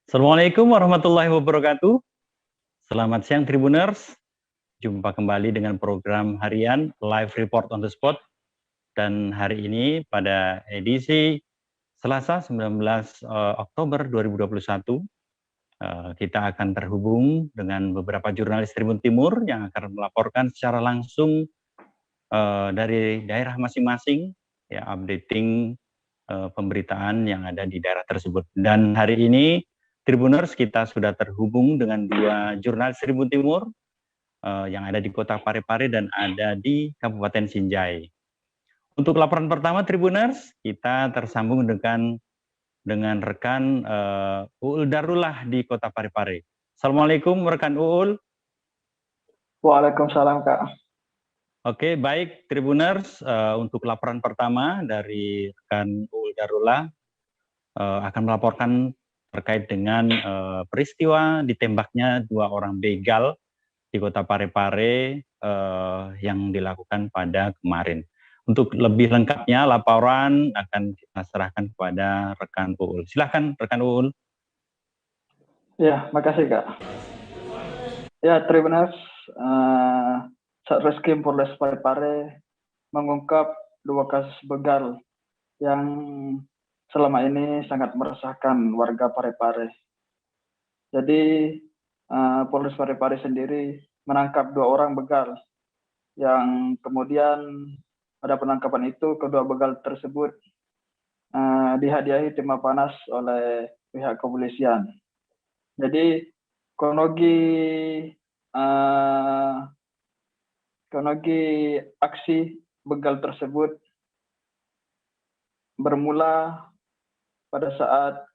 Assalamualaikum warahmatullahi wabarakatuh. Selamat siang Tribuners. Jumpa kembali dengan program harian Live Report on the Spot. Dan hari ini pada edisi Selasa 19 Oktober 2021, kita akan terhubung dengan beberapa jurnalis Tribun Timur yang akan melaporkan secara langsung dari daerah masing-masing, ya, updating pemberitaan yang ada di daerah tersebut. Dan hari ini Tribuners, kita sudah terhubung dengan dua jurnalis Tribun Timur yang ada di Kota Parepare dan ada di Kabupaten Sinjai. Untuk laporan pertama Tribuners, kita tersambung dengan rekan Uul Darullah di Kota Parepare. Assalamualaikum rekan Uul. Waalaikumsalam Kak. Oke, baik Tribuners, untuk laporan pertama dari rekan Uul Darullah akan melaporkan terkait dengan peristiwa ditembaknya dua orang begal di Kota Parepare yang dilakukan pada kemarin. Untuk lebih lengkapnya laporan akan kita serahkan kepada rekan Uul. Silahkan rekan Uul. Ya, makasih Kak. Ya, Tribuners, Satreskrim Polres Parepare mengungkap dua kasus begal yang selama ini sangat meresahkan warga Parepare. Jadi Polres Parepare sendiri menangkap dua orang begal yang kemudian pada penangkapan itu kedua begal tersebut dihadiahi timah panas oleh pihak kepolisian. Jadi kronologi aksi begal tersebut bermula pada saat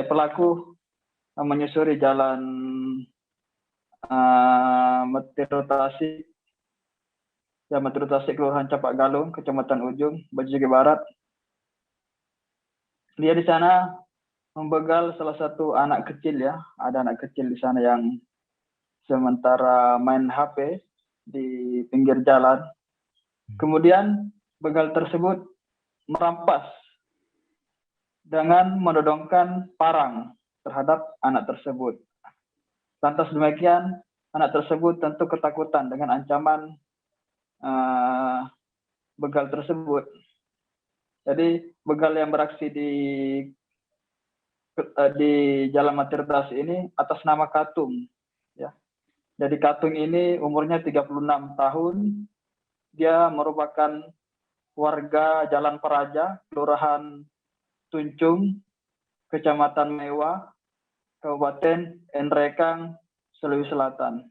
pelaku menyusuri jalan Metro Tasik Kelurahan Capak Galung, Kecamatan Ujung, Bajigi Barat. Dia di sana membegal salah satu anak kecil, ya, ada anak kecil di sana yang sementara main HP di pinggir jalan. Kemudian begal tersebut merampas dengan menodongkan parang terhadap anak tersebut. Lantas demikian, anak tersebut tentu ketakutan dengan ancaman begal tersebut. Jadi begal yang beraksi di Jalan Matirtas ini atas nama Katung, ya. Jadi Katung ini umurnya 36 tahun. Dia merupakan warga Jalan Peraja, Kelurahan Tuncung, Kecamatan Mewah, Kabupaten Nrekang, Sulawesi Selatan.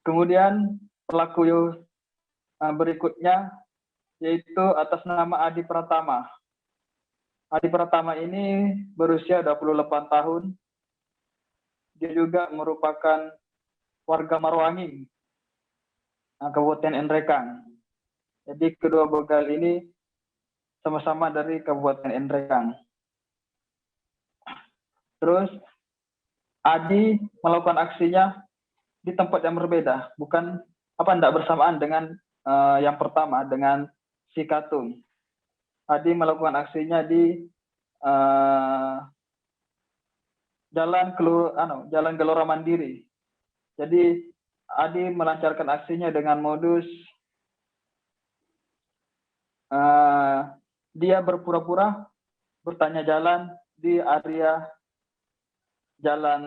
Kemudian pelaku berikutnya yaitu atas nama Adi Pratama. Adi Pratama ini berusia 28 tahun. Dia juga merupakan warga Marwangi, Kabupaten Nrekang. Jadi kedua begal ini sama-sama dari Kabupaten Nrekang. Terus Adi melakukan aksinya di tempat yang berbeda, tidak bersamaan dengan yang pertama, dengan si Katung. Adi melakukan aksinya di Jalan Gelora Mandiri. Jadi Adi melancarkan aksinya dengan modus dia berpura-pura bertanya jalan di area Jalan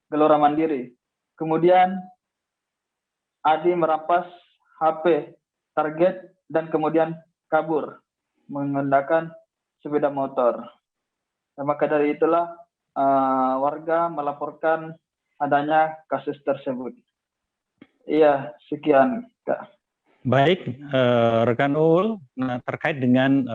Gelora Mandiri. Kemudian Adi merampas HP target dan kemudian kabur menggunakan sepeda motor. Dan maka dari itulah warga melaporkan adanya kasus tersebut. Iya, sekian Kak. Baik, rekan Uul, terkait dengan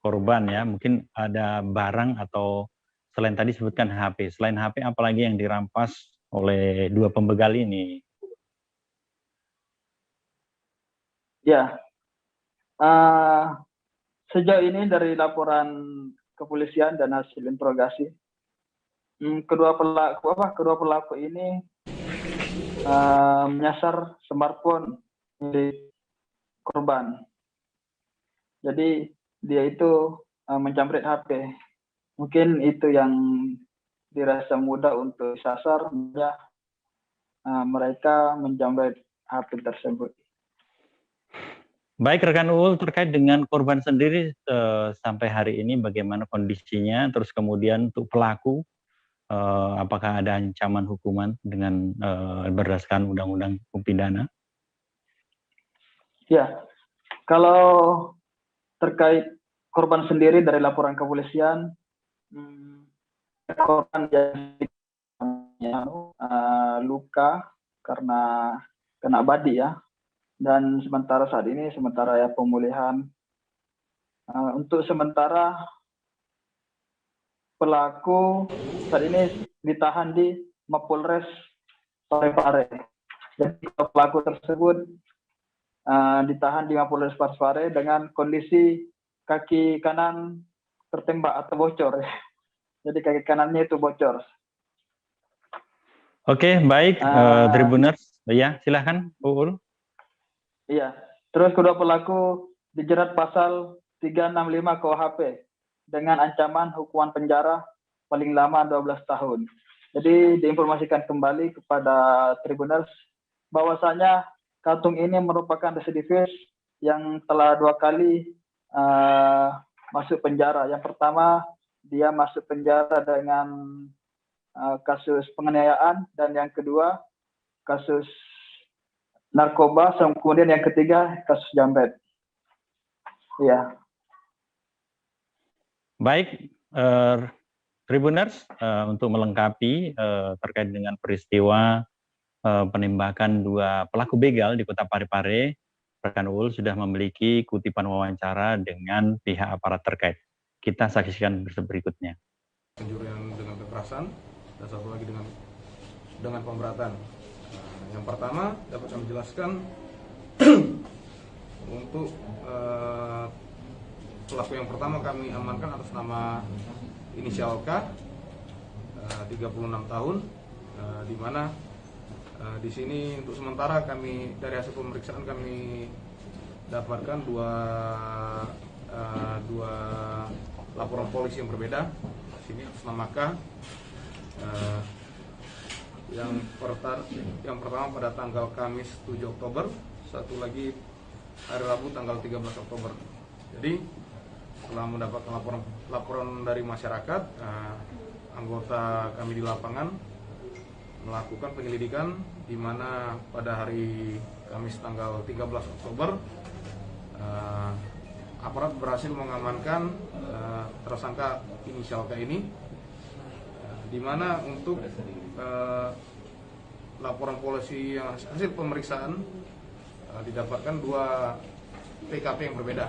korban, ya, mungkin ada barang atau selain tadi sebutkan HP, selain HP apalagi yang dirampas oleh dua pembegal ini? Ya, sejauh ini dari laporan kepolisian dan hasil interogasi, kedua pelaku ini menyasar smartphone milik korban. Jadi dia itu mencamret HP. Mungkin itu yang dirasa mudah untuk disasar, ya, mereka menjamret HP tersebut. Baik rekan Uul, terkait dengan korban sendiri sampai hari ini bagaimana kondisinya, terus kemudian untuk pelaku apakah ada ancaman hukuman dengan berdasarkan undang-undang hukum pidana? Ya, kalau terkait korban sendiri dari laporan kepolisian, korban yang luka karena kena badi ya, dan sementara saat ini ya pemulihan. Untuk sementara pelaku saat ini ditahan di Mapolres Parepare. Jadi pelaku tersebut ditahan di Mapolres Parepare dengan kondisi kaki kanan tertembak atau bocor. Jadi kaki kanannya itu bocor. Oke, baik, Tribuners. Ya, silahkan, Uul. Iya, terus kedua pelaku dijerat pasal 365 KUHP dengan ancaman hukuman penjara paling lama 12 tahun. Jadi diinformasikan kembali kepada Tribuners bahwasanya Katung ini merupakan residivis yang telah 2 kali masuk penjara. Yang pertama, dia masuk penjara dengan kasus penganiayaan, dan yang kedua kasus narkoba, kemudian yang ketiga kasus jambret. Iya. Baik, Tribuners, untuk melengkapi terkait dengan peristiwa penembakan 2 pelaku begal di Kota Parepare, rekan Uul sudah memiliki kutipan wawancara dengan pihak aparat terkait. Kita saksikan berikutnya. Pencurian dengan kekerasan dan satu lagi dengan pemberatan. Yang pertama dapat kami jelaskan untuk pelaku yang pertama kami amankan atas nama inisial K, 36 tahun, di mana di sini untuk sementara kami dari hasil pemeriksaan kami dapatkan dua laporan polisi yang berbeda. Di sini atas nama K. Yang pertama pada tanggal Kamis 7 Oktober, satu lagi hari Rabu tanggal 13 Oktober. Jadi setelah mendapatkan laporan dari masyarakat, anggota kami di lapangan melakukan penyelidikan, di mana pada hari Kamis tanggal 13 Oktober aparat berhasil mengamankan tersangka inisial K ini, di mana untuk laporan polisi yang hasil pemeriksaan didapatkan 2 TKP yang berbeda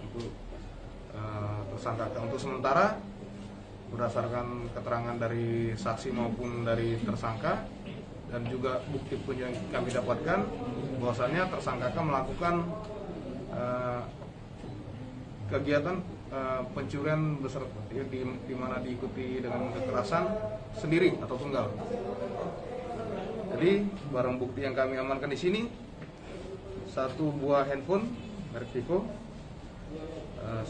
untuk tersangka. Untuk sementara berdasarkan keterangan dari saksi maupun dari tersangka dan juga bukti pun yang kami dapatkan, bahwasanya tersangka melakukan kegiatan pencurian besar di mana diikuti dengan kekerasan sendiri atau tunggal. Jadi barang bukti yang kami amankan di sini 1 buah handphone merek Vivo, 1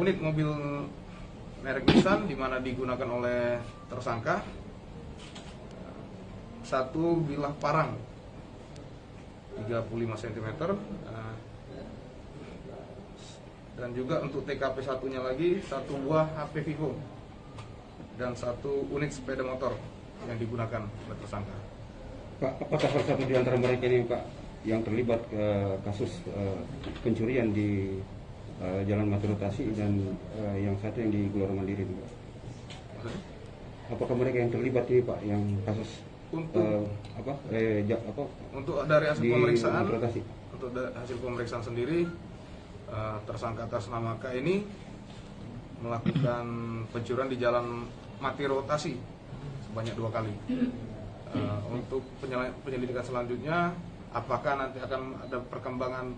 unit mobil merek Nissan di mana digunakan oleh tersangka, 1 bilah parang 35 cm, dan juga untuk TKP satunya lagi 1 buah HP Vivo dan 1 unit sepeda motor yang digunakan oleh tersangka. Pak, apakah salah satu di antara mereka ini, Pak, yang terlibat kasus pencurian di Jalan Maturutasi dan yang satu yang di Gelora Mandiri, Pak? Apakah mereka yang terlibat ini, Pak, yang kasus untuk dari hasil pemeriksaan, Maturutasi? Untuk hasil pemeriksaan sendiri, tersangka atas nama K ini melakukan pencurian di Jalan Matirotasi sebanyak 2 kali. Untuk penyelidikan selanjutnya, apakah nanti akan ada perkembangan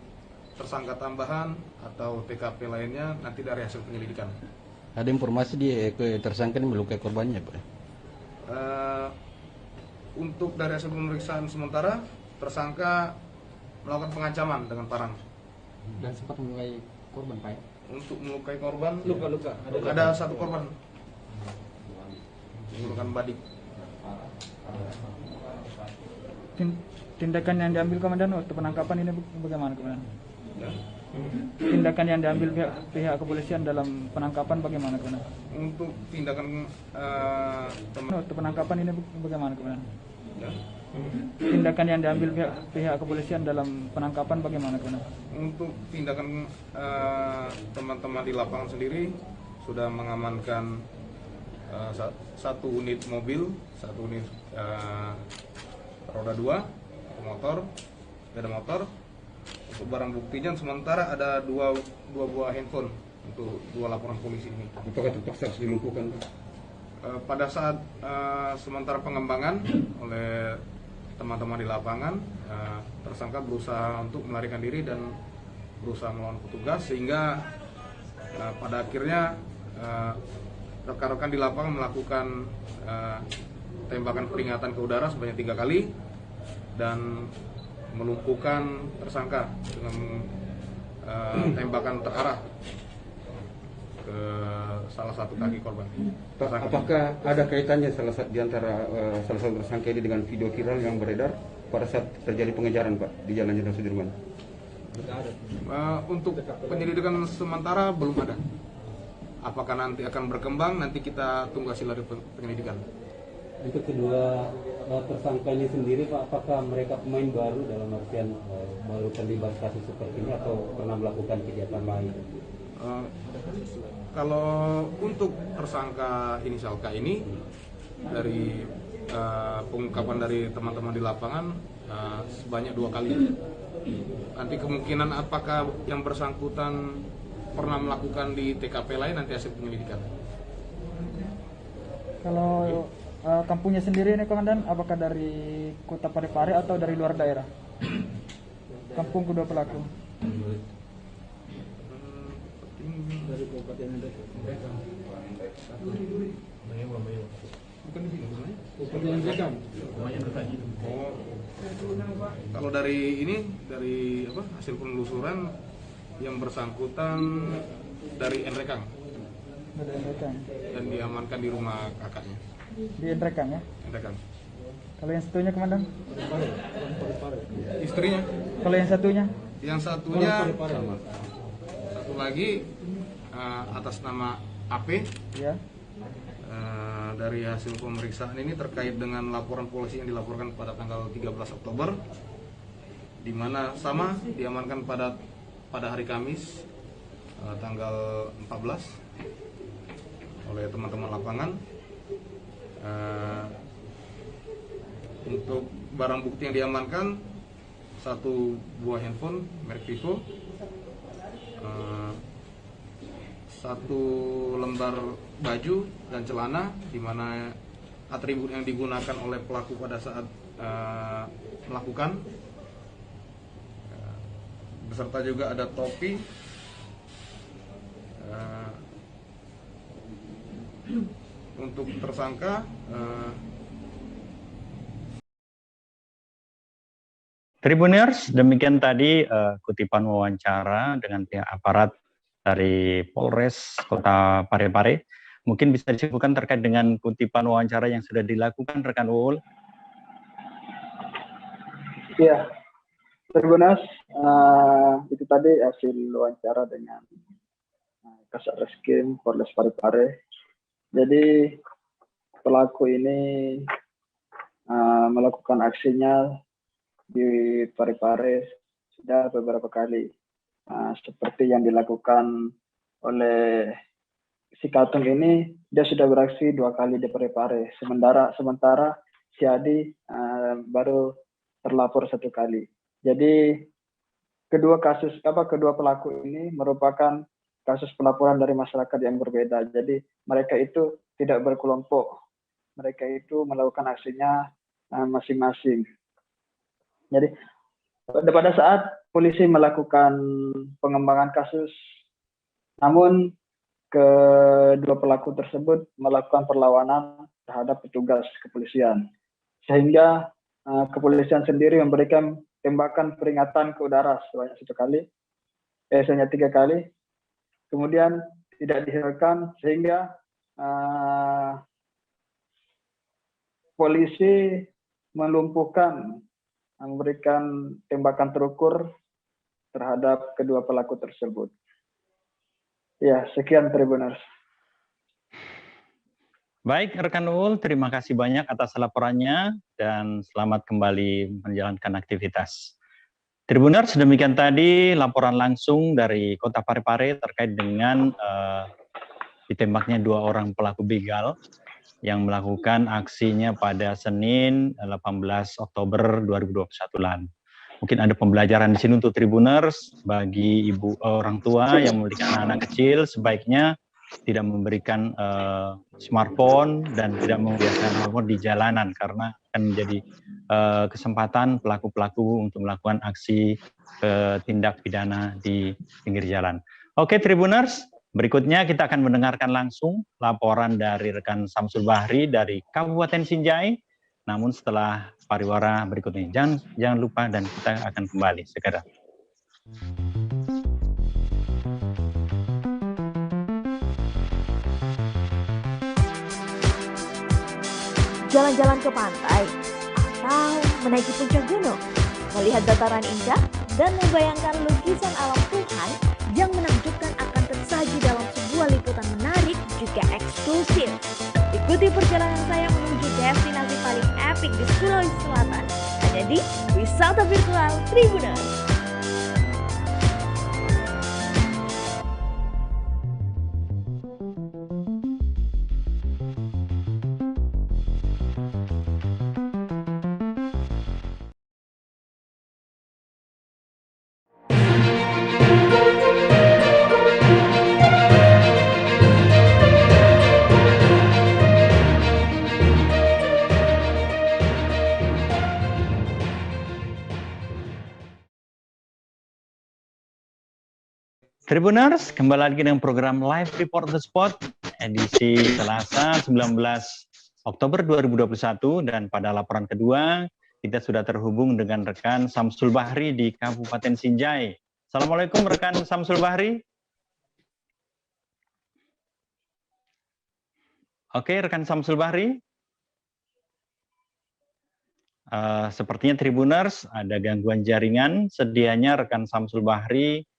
tersangka tambahan atau TKP lainnya, nanti dari hasil penyelidikan. Ada informasi dia tersangka ini melukai korbannya, Pak? Untuk dari hasil pemeriksaan sementara, tersangka melakukan pengancaman dengan parang. Dan sempat melukai korban, Pak? Untuk melukai korban, Luka-luka. ada satu korban menggunakan badik. Tindakan yang diambil komandan waktu penangkapan ini bagaimana komandan? Ya. Tindakan yang diambil pihak kepolisian dalam penangkapan bagaimana komandan? Untuk tindakan Waktu penangkapan ini bagaimana komandan? ya. Tindakan yang diambil pihak kepolisian dalam penangkapan bagaimana komandan? Untuk tindakan teman-teman di lapangan sendiri sudah mengamankan satu unit mobil, satu unit roda 2, motor, sepeda motor. Untuk barang buktinya sementara ada dua buah handphone untuk 2 laporan polisi ini. Apakah terpaksa harus dilumpuhkan? Pada saat sementara pengembangan oleh teman-teman di lapangan, tersangka berusaha untuk melarikan diri dan berusaha melawan petugas, sehingga pada akhirnya rekan-rekan di lapangan melakukan tembakan peringatan ke udara sebanyak 3 kali dan melumpuhkan tersangka dengan tembakan terarah ke salah satu kaki korban. Apakah ada kaitannya di antara salah satu tersangka ini dengan video viral yang beredar pada saat terjadi pengejaran, Pak, di Jalan Jenderal Sudirman? Untuk penyelidikan sementara belum ada. Apakah nanti akan berkembang, nanti kita tunggu hasil dari penyelidikan. Untuk kedua tersangka ini sendiri, Pak, apakah mereka pemain baru dalam artian baru terlibat kasus seperti ini atau pernah melakukan kegiatan lain? Kalau untuk tersangka inisial K ini, dari pengungkapan dari teman-teman di lapangan sebanyak 2 kali. Nanti kemungkinan apakah yang bersangkutan pernah melakukan di TKP lain, nanti hasil penyelidikan. Kalau kampungnya sendiri ini komandan, apakah dari kota Parepare atau dari luar daerah? Kampung kedua pelaku. Dari Kabupaten Endrekang. Bukan di sini sebenarnya. Kabupaten Endrekang. Oh, kalau dari ini, dari hasil penelusuran yang bersangkutan dari Endrekang Dari Endrekang. dan diamankan di rumah kakaknya. Di Endrekang ya. Endrekang. Kalau yang satunya komandan? Istrinya. Kalau yang satunya? Yang satunya satu lagi atas nama AP. Ya. Dari hasil pemeriksaan ini terkait dengan laporan polisi yang dilaporkan pada tanggal 13 Oktober, di mana sama diamankan pada hari Kamis tanggal 14 oleh teman-teman lapangan. Untuk barang bukti yang diamankan, 1 buah handphone merek Vivo, 1 lembar baju dan celana, di mana atribut yang digunakan oleh pelaku pada saat melakukan, beserta juga ada topi, untuk tersangka. Tribuners, demikian tadi kutipan wawancara dengan pihak aparat dari Polres Kota Parepare. Mungkin bisa disebutkan terkait dengan kutipan wawancara yang sudah dilakukan rekan Uul. Iya, Tribuners, itu tadi hasil wawancara dengan Kasat Reskrim Polres Parepare. Jadi pelaku ini melakukan aksinya di Parepare sudah beberapa kali, seperti yang dilakukan oleh si Katung ini. Dia sudah beraksi 2 kali di Parepare, sementara si Adi baru terlapor 1 kali. Jadi kedua pelaku ini merupakan kasus pelaporan dari masyarakat yang berbeda. Jadi mereka itu tidak berkelompok, mereka itu melakukan aksinya masing-masing. Jadi pada saat polisi melakukan pengembangan kasus, namun kedua pelaku tersebut melakukan perlawanan terhadap petugas kepolisian, sehingga kepolisian sendiri memberikan tembakan peringatan ke udara sebanyak 3 kali, kemudian tidak dihiraukan sehingga polisi melumpuhkan, memberikan tembakan terukur terhadap kedua pelaku tersebut. Ya, sekian Tribuners. Baik, rekan Ul, terima kasih banyak atas laporannya dan selamat kembali menjalankan aktivitas. Tribuners, demikian tadi laporan langsung dari Kota Parepare terkait dengan ditembaknya 2 orang pelaku begal yang melakukan aksinya pada Senin 18 Oktober 2021 lalu. Mungkin ada pembelajaran di sini untuk Tribuners bagi ibu orang tua yang memiliki anak-anak kecil, sebaiknya tidak memberikan smartphone dan tidak membiarkan smartphone di jalanan karena akan menjadi kesempatan pelaku-pelaku untuk melakukan aksi tindak pidana di pinggir jalan. Oke Tribuners, berikutnya kita akan mendengarkan langsung laporan dari rekan Samsul Bahri dari Kabupaten Sinjai. Namun setelah pariwara berikut ini, jangan lupa dan kita akan kembali segera. Jalan-jalan ke pantai, atau menaiki puncak gunung, melihat dataran indah, dan membayangkan lukisan alam Tuhan yang menakjubkan akan tersaji dalam sebuah liputan menarik juga eksklusif. Ikuti perjalanan saya menuju destinasi paling epik di Sulawesi Selatan, hanya di Wisata Virtual Tribuners. Tribuners, kembali lagi dengan program Live Report on the Spot, edisi Selasa 19 Oktober 2021, dan pada laporan kedua, kita sudah terhubung dengan rekan Samsul Bahri di Kabupaten Sinjai. Assalamualaikum rekan Samsul Bahri. Oke, rekan Samsul Bahri. Sepertinya Tribuners ada gangguan jaringan, sedianya rekan Samsul Bahri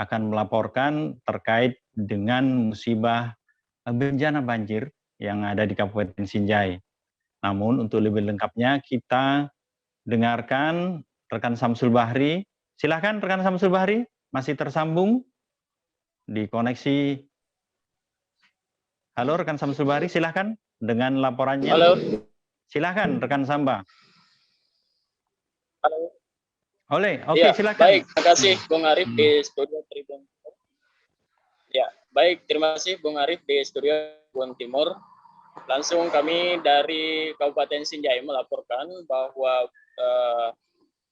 akan melaporkan terkait dengan musibah bencana banjir yang ada di Kabupaten Sinjai. Namun untuk lebih lengkapnya kita dengarkan rekan Samsul Bahri. Silakan rekan Samsul Bahri, masih tersambung di koneksi. Halo rekan Samsul Bahri, silakan dengan laporannya. Halo. Silakan rekan Samba. Halo. Oke, ya, silakan. Baik, terima kasih Bung Arif di studio Tribun. Ya, baik, terima kasih Bung Arif di studio Tribun Timur. Langsung kami dari Kabupaten Sinjai melaporkan bahwa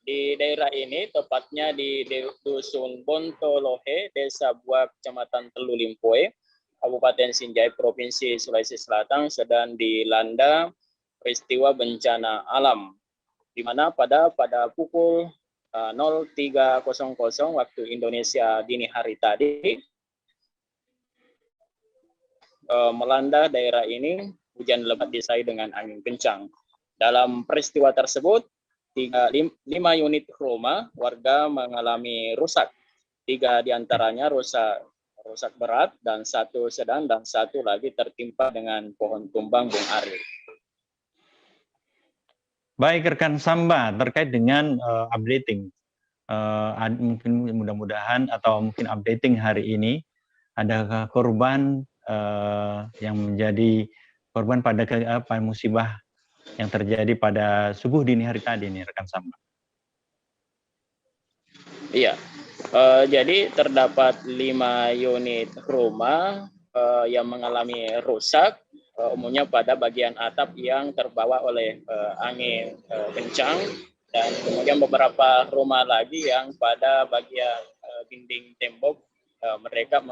di daerah ini, tepatnya di Dusun Bontolohe, Desa Buak, Kecamatan Telu Limpoe, Kabupaten Sinjai, Provinsi Sulawesi Selatan, sedang dilanda peristiwa bencana alam, di mana pada pukul 03.00 waktu Indonesia dini hari tadi melanda daerah ini hujan lebat disertai dengan angin kencang. Dalam peristiwa tersebut 5 unit rumah warga mengalami rusak. 3 diantaranya rusak berat dan 1 sedang dan 1 lagi tertimpa dengan pohon tumbang, Bung Arif. Baik rekan Samba, terkait dengan updating, mungkin mudah-mudahan atau mungkin updating hari ini, ada korban yang menjadi korban pada musibah yang terjadi pada subuh dini hari tadi nih rekan Samba. Iya, jadi terdapat 5 unit rumah yang mengalami rusak. Umumnya pada bagian atap yang terbawa oleh angin kencang, dan kemudian beberapa rumah lagi yang pada bagian dinding tembok mereka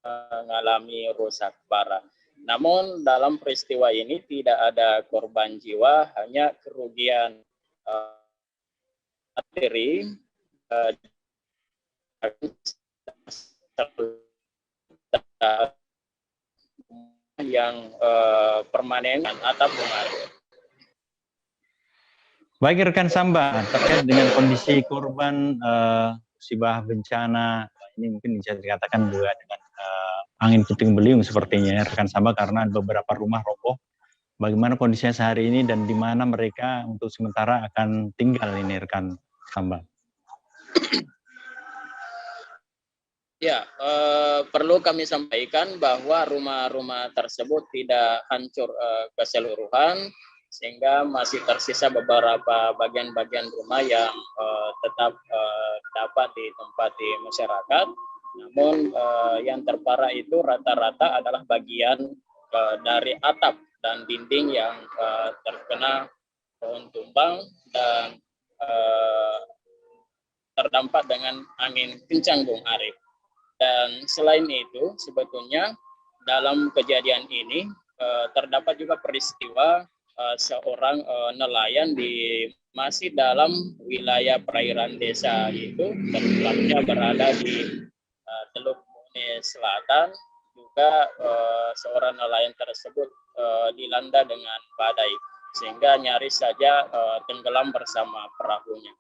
mengalami rusak parah. Namun dalam peristiwa ini tidak ada korban jiwa, hanya kerugian materi yang permanen atap Bung Arif. Baik rekan Samba, terkait dengan kondisi korban musibah bencana ini mungkin bisa dikatakan juga dengan angin puting beliung sepertinya ya, rekan Samba, karena beberapa rumah roboh. Bagaimana kondisinya sehari ini dan di mana mereka untuk sementara akan tinggal ini rekan Samba? Ya, perlu kami sampaikan bahwa rumah-rumah tersebut tidak hancur keseluruhan, sehingga masih tersisa beberapa bagian-bagian rumah yang tetap dapat ditempati masyarakat. Namun yang terparah itu rata-rata adalah bagian dari atap dan dinding yang terkena pohon tumbang dan terdampak dengan angin kencang Bung Arif. Dan selain itu sebetulnya dalam kejadian ini terdapat juga peristiwa seorang nelayan masih dalam wilayah perairan desa itu, tempatnya berada di Teluk Bone Selatan. Juga seorang nelayan tersebut dilanda dengan badai sehingga nyaris saja tenggelam bersama perahunya.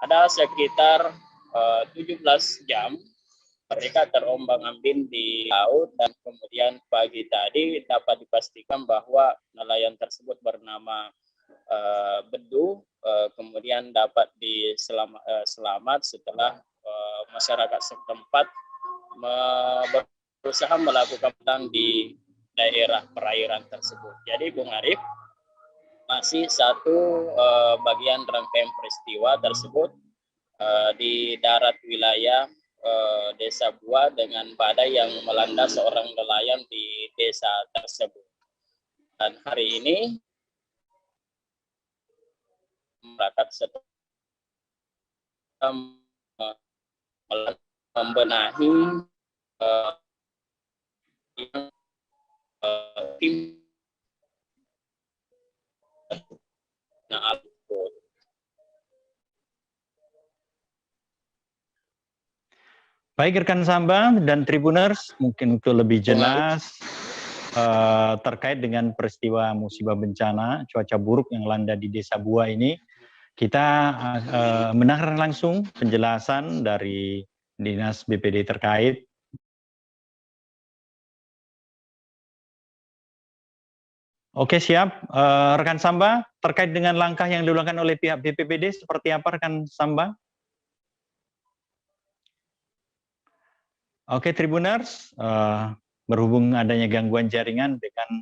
Ada sekitar 17 jam mereka terombang-ambing di laut, dan kemudian pagi tadi dapat dipastikan bahwa nelayan tersebut bernama Bedu kemudian dapat selamat setelah masyarakat setempat berusaha melakukan penyelam di daerah perairan tersebut. Jadi Bung Arif, masih satu bagian rangkaian peristiwa tersebut di darat wilayah Desa Bua dengan badai yang melanda seorang nelayan di desa tersebut. Dan hari ini masyarakat sedang membenahi tim Baik rekan Samba dan Tribuners, mungkin untuk lebih jelas terkait dengan peristiwa musibah bencana cuaca buruk yang melanda di Desa Bua ini, kita mendengarkan langsung penjelasan dari Dinas BPD terkait. Oke siap, rekan Samba, terkait dengan langkah yang dilakukan oleh pihak BPBD seperti apa rekan Samba? Oke Tribuners, berhubung adanya gangguan jaringan dengan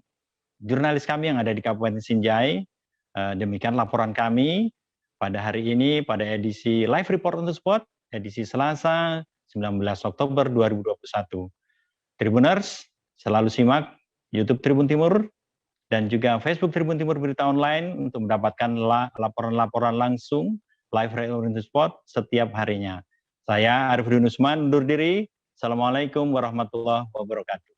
jurnalis kami yang ada di Kabupaten Sinjai, demikian laporan kami pada hari ini pada edisi Live Report on the Spot, edisi Selasa 19 Oktober 2021. Tribuners, selalu simak YouTube Tribun Timur dan juga Facebook Tribun Timur Berita Online untuk mendapatkan laporan-laporan langsung Live Report on the Spot setiap harinya. Saya Arifudin Usman undur diri. Assalamualaikum warahmatullahi wabarakatuh.